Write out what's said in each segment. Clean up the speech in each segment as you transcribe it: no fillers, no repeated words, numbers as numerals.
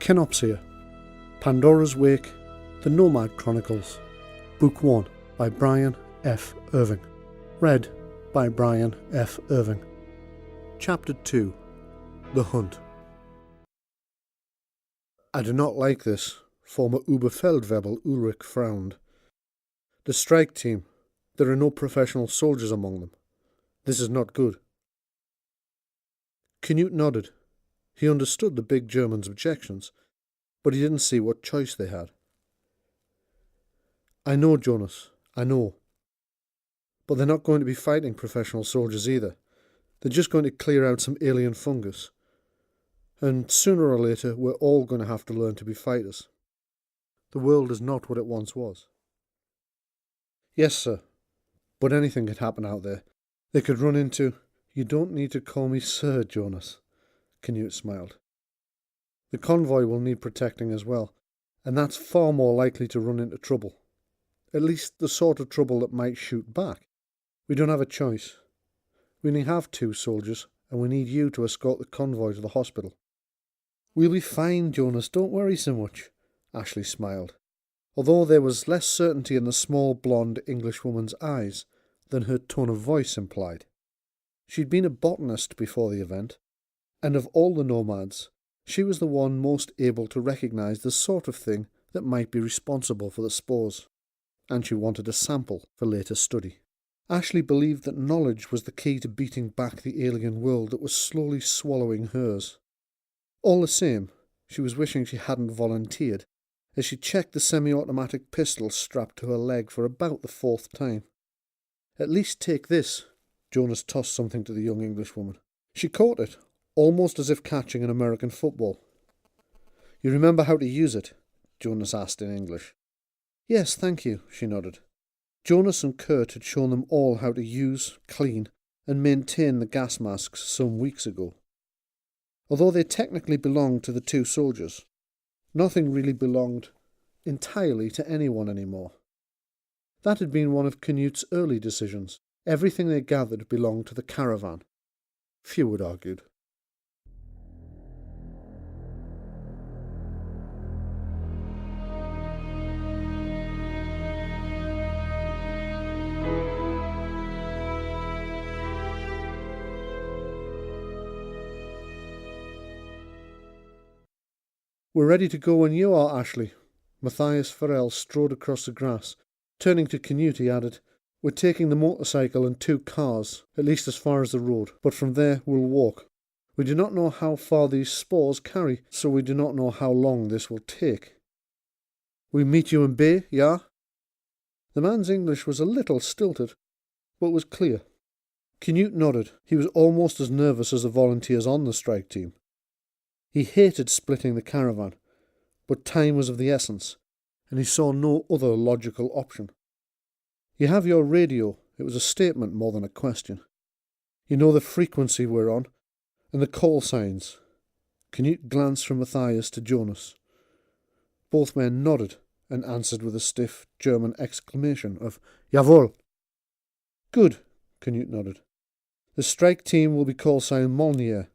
Kenopsia, Pandora's Wake, The Nomad Chronicles, Book 1 by Brian F. Irving. Read by Brian F. Irving. Chapter 2, The Hunt. I do not like this, former Oberfeldwebel Ulrich frowned. The strike team. There are no professional soldiers among them. This is not good. Canute nodded. He understood the big German's objections, but he didn't see what choice they had. I know, Jonas, I know. But they're not going to be fighting professional soldiers either. They're just going to clear out some alien fungus. And sooner or later, we're all going to have to learn to be fighters. The world is not what it once was. Yes, sir. But anything could happen out there. They could run into... You don't need to call me Sir, Jonas, Canute smiled. The convoy will need protecting as well, and that's far more likely to run into trouble. At least the sort of trouble that might shoot back. We don't have a choice. We only have 2 soldiers, and we need you to escort the convoy to the hospital. We'll be fine, Jonas, don't worry so much, Ashley smiled, although there was less certainty in the small blonde Englishwoman's eyes than her tone of voice implied. She'd been a botanist before the event, and of all the nomads, she was the one most able to recognise the sort of thing that might be responsible for the spores, and she wanted a sample for later study. Ashley believed that knowledge was the key to beating back the alien world that was slowly swallowing hers. All the same, she was wishing she hadn't volunteered, as she checked the semi-automatic pistol strapped to her leg for about the 4th time. At least take this. Jonas tossed something to the young Englishwoman. She caught it, almost as if catching an American football. You remember how to use it? Jonas asked in English. Yes, thank you, she nodded. Jonas and Kurt had shown them all how to use, clean, and maintain the gas masks some weeks ago. Although they technically belonged to the 2 soldiers, nothing really belonged entirely to anyone anymore. That had been one of Canute's early decisions. Everything they gathered belonged to the caravan. Few had argued. We're ready to go when you are, Ashley. Matthias Farrell strode across the grass. Turning to Canute, he added, We're taking the motorcycle and 2 cars, at least as far as the road, but from there we'll walk. We do not know how far these spores carry, so we do not know how long this will take. We meet you in Bay, yeah? The man's English was a little stilted, but was clear. Canute nodded. He was almost as nervous as the volunteers on the strike team. He hated splitting the caravan, but time was of the essence, and he saw no other logical option. You have your radio. It was a statement more than a question. You know the frequency we're on, and the call signs. Canute glanced from Matthias to Jonas. Both men nodded and answered with a stiff German exclamation of Jawohl. Good, Canute nodded. The strike team will be call sign Molnier.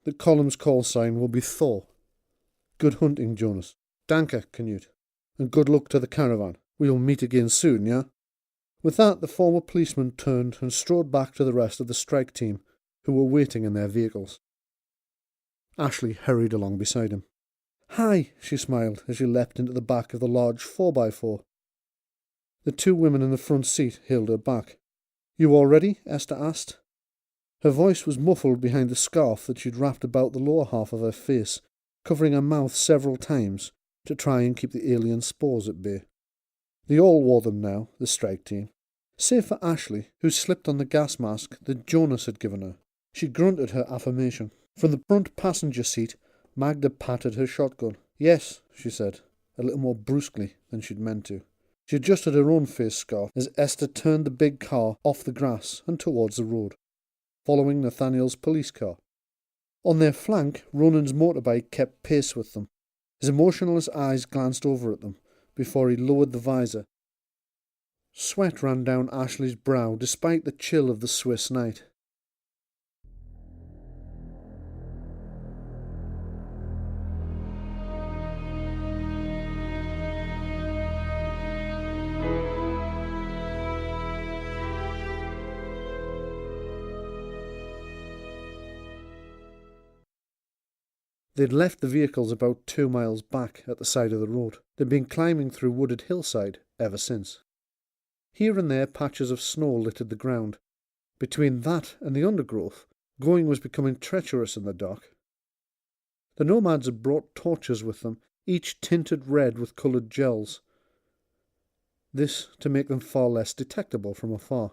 The column's call sign will be Thor. Good hunting, Jonas. Danke, Canute. And good luck to the caravan. We'll meet again soon, yeah? With that, the former policeman turned and strode back to the rest of the strike team, who were waiting in their vehicles. Ashley hurried along beside him. Hi, she smiled as she leapt into the back of the large 4x4. The 2 women in the front seat hailed her back. You all ready? Esther asked. Her voice was muffled behind the scarf that she'd wrapped about the lower half of her face, covering her mouth several times to try and keep the alien spores at bay. They all wore them now, the strike team, save for Ashley, who slipped on the gas mask that Jonas had given her. She grunted her affirmation. From the front passenger seat, Magda patted her shotgun. Yes, she said, a little more brusquely than she'd meant to. She adjusted her own face scarf as Esther turned the big car off the grass and towards the road, following Nathaniel's police car. On their flank, Ronan's motorbike kept pace with them. His emotionless eyes glanced over at them before he lowered the visor. Sweat ran down Ashley's brow despite the chill of the Swiss night. They'd left the vehicles about 2 miles back at the side of the road. They'd been climbing through wooded hillside ever since. Here and there patches of snow littered the ground. Between that and the undergrowth, going was becoming treacherous in the dark. The nomads had brought torches with them, each tinted red with coloured gels. This to make them far less detectable from afar.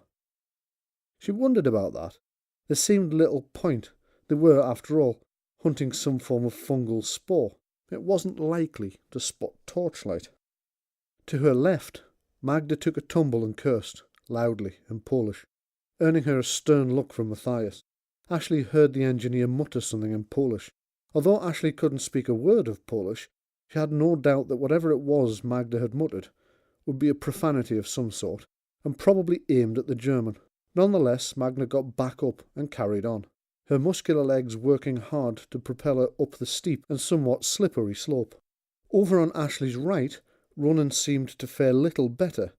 She wondered about that. There seemed little point. They were, after all, hunting some form of fungal spore. It wasn't likely to spot torchlight. To her left, Magda took a tumble and cursed, loudly, in Polish, earning her a stern look from Matthias. Ashley heard the engineer mutter something in Polish. Although Ashley couldn't speak a word of Polish, she had no doubt that whatever it was Magda had muttered would be a profanity of some sort, and probably aimed at the German. Nonetheless, Magda got back up and carried on, her muscular legs working hard to propel her up the steep and somewhat slippery slope. Over on Ashley's right, Ronan seemed to fare little better,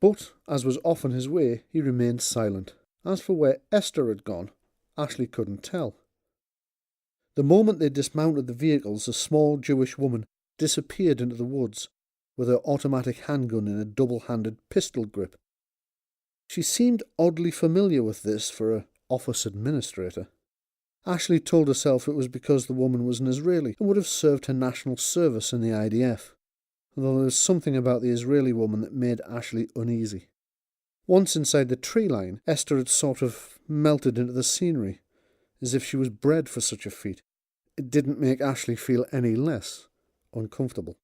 but, as was often his way, he remained silent. As for where Esther had gone, Ashley couldn't tell. The moment they dismounted the vehicles, a small Jewish woman disappeared into the woods, with her automatic handgun in a double-handed pistol grip. She seemed oddly familiar with this for an office administrator. Ashley told herself it was because the woman was an Israeli and would have served her national service in the IDF, although there was something about the Israeli woman that made Ashley uneasy. Once inside the tree line, Esther had sort of melted into the scenery, as if she was bred for such a feat. It didn't make Ashley feel any less uncomfortable.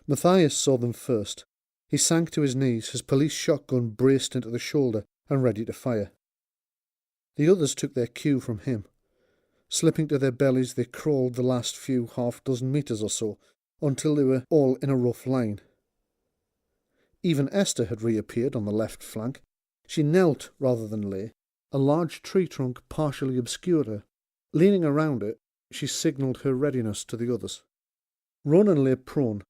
Matthias saw them first. He sank to his knees, his police shotgun braced into the shoulder and ready to fire. The others took their cue from him. Slipping to their bellies, they crawled the last few half-dozen metres or so, until they were all in a rough line. Even Esther had reappeared on the left flank. She knelt rather than lay. A large tree trunk partially obscured her. Leaning around it, she signalled her readiness to the others. Ronan lay prone,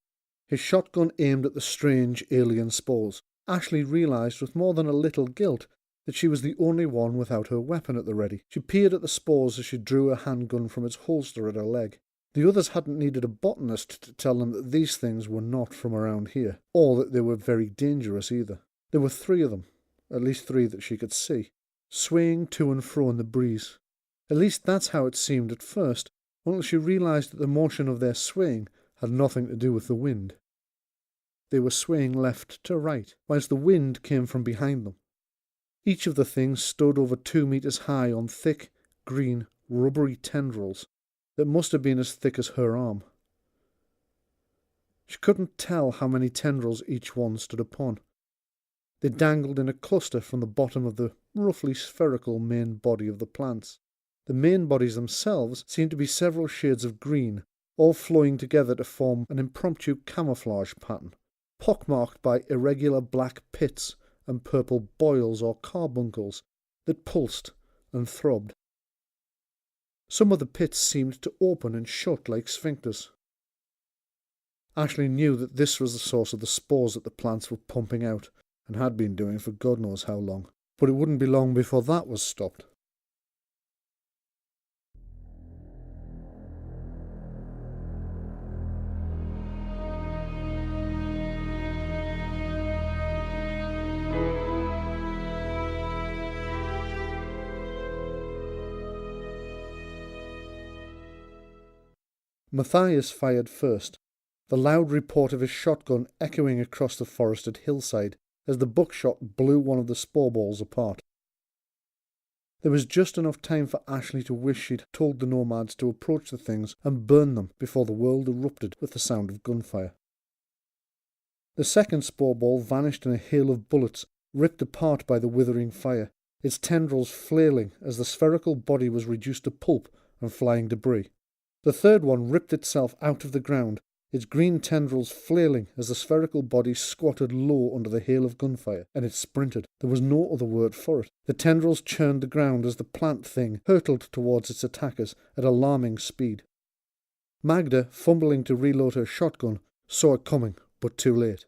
his shotgun aimed at the strange alien spores. Ashley realised with more than a little guilt that she was the only one without her weapon at the ready. She peered at the spores as she drew her handgun from its holster at her leg. The others hadn't needed a botanist to tell them that these things were not from around here, or that they were very dangerous either. There were 3 of them, at least 3 that she could see, swaying to and fro in the breeze. At least that's how it seemed at first, until she realised that the motion of their swaying had nothing to do with the wind. They were swaying left to right, whilst the wind came from behind them. Each of the things stood over 2 metres high on thick, green, rubbery tendrils that must have been as thick as her arm. She couldn't tell how many tendrils each one stood upon. They dangled in a cluster from the bottom of the roughly spherical main body of the plants. The main bodies themselves seemed to be several shades of green, all flowing together to form an impromptu camouflage pattern, pockmarked by irregular black pits and purple boils or carbuncles that pulsed and throbbed. Some of the pits seemed to open and shut like sphincters. Ashley knew that this was the source of the spores that the plants were pumping out, and had been doing for God knows how long, but it wouldn't be long before that was stopped. Matthias fired first, the loud report of his shotgun echoing across the forested hillside as the buckshot blew one of the spore balls apart. There was just enough time for Ashley to wish she'd told the nomads to approach the things and burn them before the world erupted with the sound of gunfire. The second spore ball vanished in a hail of bullets, ripped apart by the withering fire, its tendrils flailing as the spherical body was reduced to pulp and flying debris. The third one ripped itself out of the ground, its green tendrils flailing as the spherical body squatted low under the hail of gunfire, and it sprinted. There was no other word for it. The tendrils churned the ground as the plant thing hurtled towards its attackers at alarming speed. Magda, fumbling to reload her shotgun, saw it coming, but too late.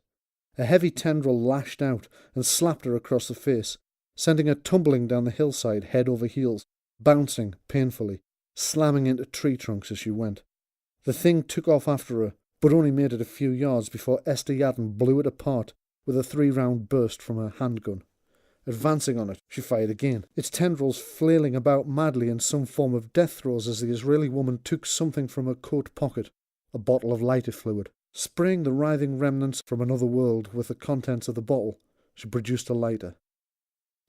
A heavy tendril lashed out and slapped her across the face, sending her tumbling down the hillside head over heels, bouncing painfully, slamming into tree trunks as she went. The thing took off after her, but only made it a few yards before Esther Yadden blew it apart with a 3-round burst from her handgun. Advancing on it, she fired again, its tendrils flailing about madly in some form of death throes as the Israeli woman took something from her coat pocket, a bottle of lighter fluid. Spraying the writhing remnants from another world with the contents of the bottle, she produced a lighter.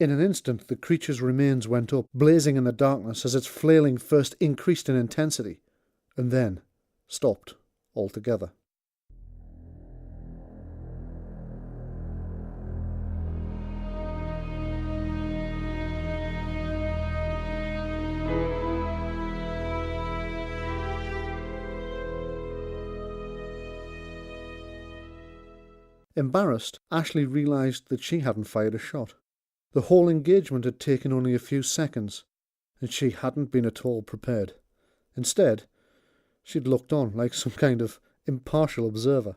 In an instant, the creature's remains went up, blazing in the darkness as its flailing first increased in intensity, and then stopped altogether. Embarrassed, Ashley realised that she hadn't fired a shot. The whole engagement had taken only a few seconds, and she hadn't been at all prepared. Instead, she'd looked on like some kind of impartial observer.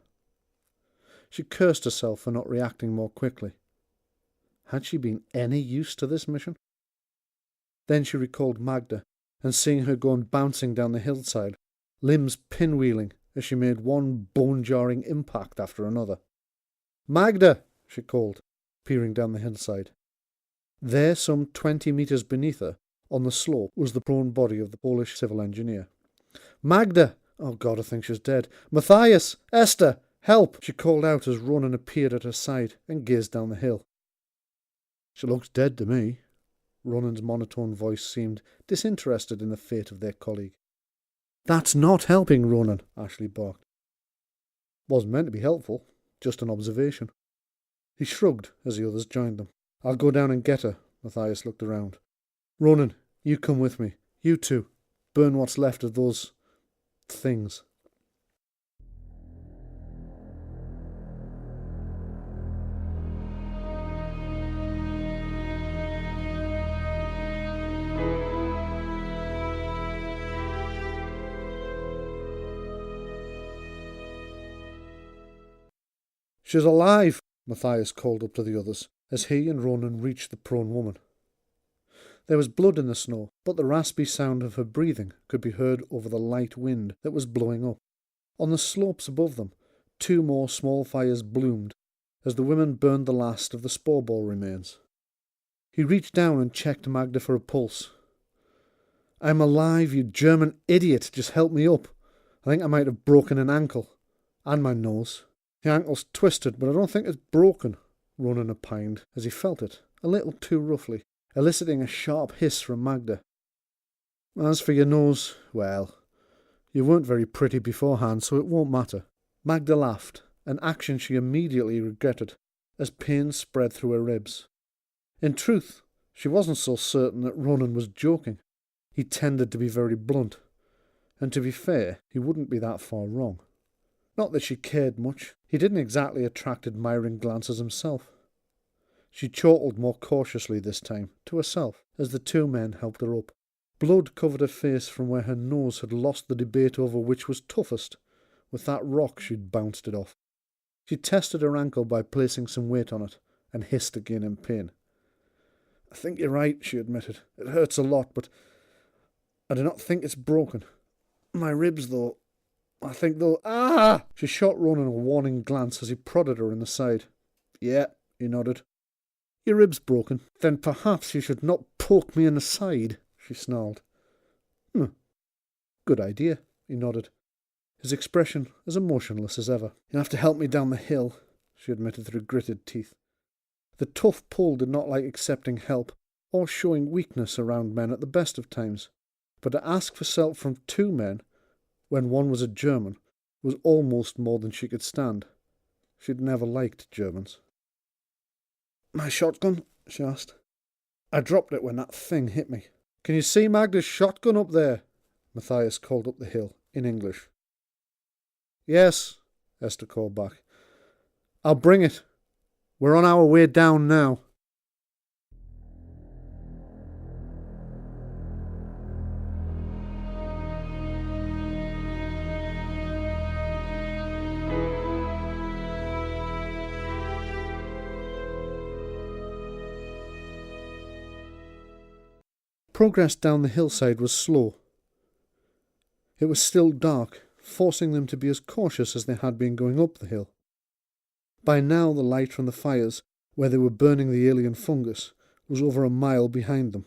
She cursed herself for not reacting more quickly. Had she been any use to this mission? Then she recalled Magda, and seeing her going bouncing down the hillside, limbs pinwheeling as she made one bone-jarring impact after another. "Magda!" she called, peering down the hillside. There, some 20 metres beneath her, on the slope, was the prone body of the Polish civil engineer. "Magda! Oh God, I think she's dead. Matthias! Esther! Help!" she called out as Ronan appeared at her side and gazed down the hill. "She looks dead to me." Ronan's monotone voice seemed disinterested in the fate of their colleague. "That's not helping, Ronan," Ashley barked. "Wasn't meant to be helpful. Just an observation." He shrugged as the others joined them. "I'll go down and get her." Matthias looked around. "Ronan, you come with me. You too. Burn what's left of those things." "She's alive," Matthias called up to the others, as he and Ronan reached the prone woman. There was blood in the snow, but the raspy sound of her breathing could be heard over the light wind that was blowing up. On the slopes above them, 2 more small fires bloomed as the women burned the last of the spore ball remains. He reached down and checked Magda for a pulse. "I'm alive, you German idiot. Just help me up. I think I might have broken an ankle. And my nose." "The ankle's twisted, but I don't think it's broken," Ronan opined as he felt it, a little too roughly, eliciting a sharp hiss from Magda. "As for your nose, well, you weren't very pretty beforehand, so it won't matter." Magda laughed, an action she immediately regretted, as pain spread through her ribs. In truth, she wasn't so certain that Ronan was joking. He tended to be very blunt, and to be fair, he wouldn't be that far wrong. Not that she cared much. He didn't exactly attract admiring glances himself. She chortled more cautiously this time, to herself, as the 2 men helped her up. Blood covered her face from where her nose had lost the debate over which was toughest, with that rock she'd bounced it off. She tested her ankle by placing some weight on it, and hissed again in pain. "I think you're right," she admitted. "It hurts a lot, but I do not think it's broken. My ribs, though, I think they'll—" "Ah!" She shot Ronan a warning glance as he prodded her in the side. "Yeah," he nodded. "Your rib's broken. Then perhaps you should not poke me in the side," she snarled. "Good idea," he nodded, his expression as emotionless as ever. "You'll have to help me down the hill," she admitted through gritted teeth. The tough Pole did not like accepting help or showing weakness around men at the best of times, but to ask for help from 2 men, when one was a German, was almost more than she could stand. She'd never liked Germans. "My shotgun?" she asked. "I dropped it when that thing hit me." "Can you see Magda's shotgun up there?" Matthias called up the hill, in English. Yes, Esther called back. I'll bring it. We're on our way down now. Progress down the hillside was slow. It was still dark, forcing them to be as cautious as they had been going up the hill. By now the light from the fires, where they were burning the alien fungus, was over a mile behind them,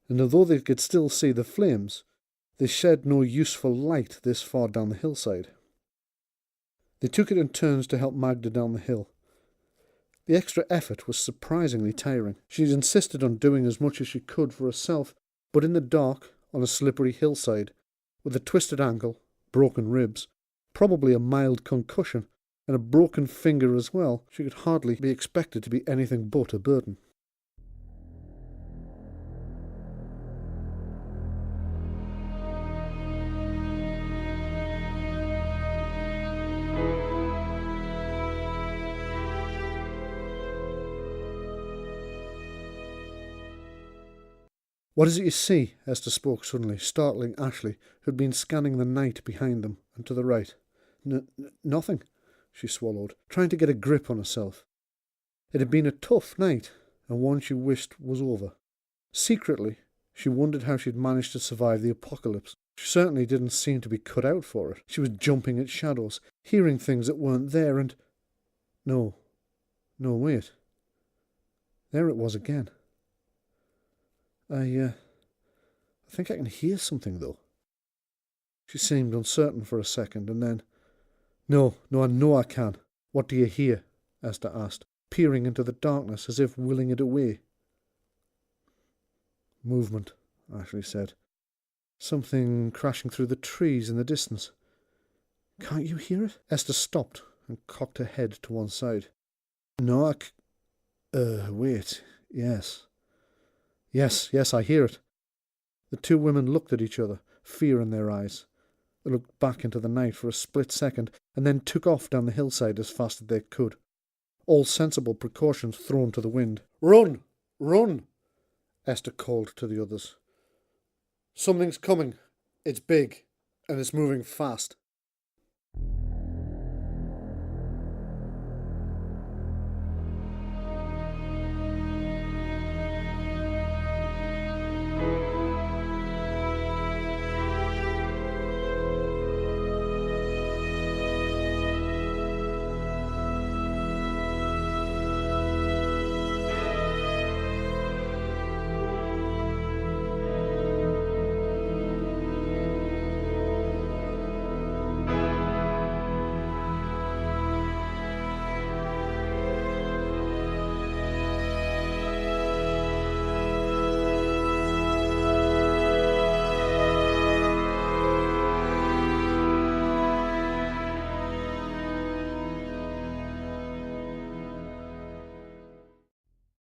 and although they could still see the flames, they shed no useful light this far down the hillside. They took it in turns to help Magda down the hill. The extra effort was surprisingly tiring. She insisted on doing as much as she could for herself, but in the dark, on a slippery hillside, with a twisted ankle, broken ribs, probably a mild concussion, and a broken finger as well, she could hardly be expected to be anything but a burden. "What is it you see?" Esther spoke suddenly, startling Ashley, who had been scanning the night behind them and to the right. Nothing," she swallowed, trying to get a grip on herself. It had been a tough night, and one she wished was over. Secretly, she wondered how she'd managed to survive the apocalypse. She certainly didn't seem to be cut out for it. She was jumping at shadows, hearing things that weren't there, and... No, wait. There it was again. I think I can hear something, though." She seemed uncertain for a second, and then, No, I know I can. What do you hear?" Esther asked, peering into the darkness as if willing it away. "Movement," Ashley said. "Something crashing through the trees in the distance." "Can't you hear it?" Esther stopped and cocked her head to one side. "No, wait, yes. Yes, I hear it." The two women looked at each other, fear in their eyes. They looked back into the night for a split second, and then took off down the hillside as fast as they could, all sensible precautions thrown to the wind. "Run! Run!" Esther called to the others. "Something's coming. It's big, and it's moving fast."